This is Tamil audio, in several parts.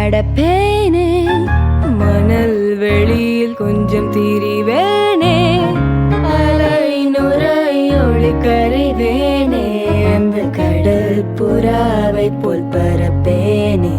நடப்பேனே, மணல் வெளியில் கொஞ்சம் திரிவேனே, அலை நுரையோடு கரைவேனே, அந்த கடல் புறாவை போல் பரப்பேனே.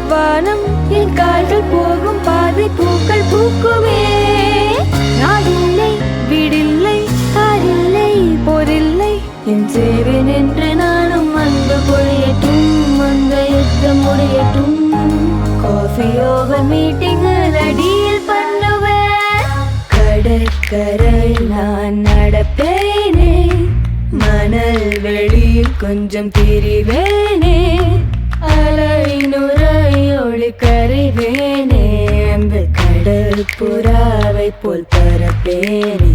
வானம் என் கால்கள் போகும் பாதை, பூக்கள் பூக்குமே. நாடில்லை, வீடில்லை, காரில்லை, போரில்லை, என் சேவன் என்று நானும் அன்பு பொழியட்டும், அந்த யுத்தம் முடியட்டும். காஃபி ஓவர் மீட்டிங்கில் அடியில் பண்ணுவேன். கடற்கரை நான் நடப்பேனே, மணல் வெளியில் கொஞ்சம் திரிவேனே, அலை நுரையோடு கரைவேனே, அந்த கடல் புறாவை போல் பரப்பேனே.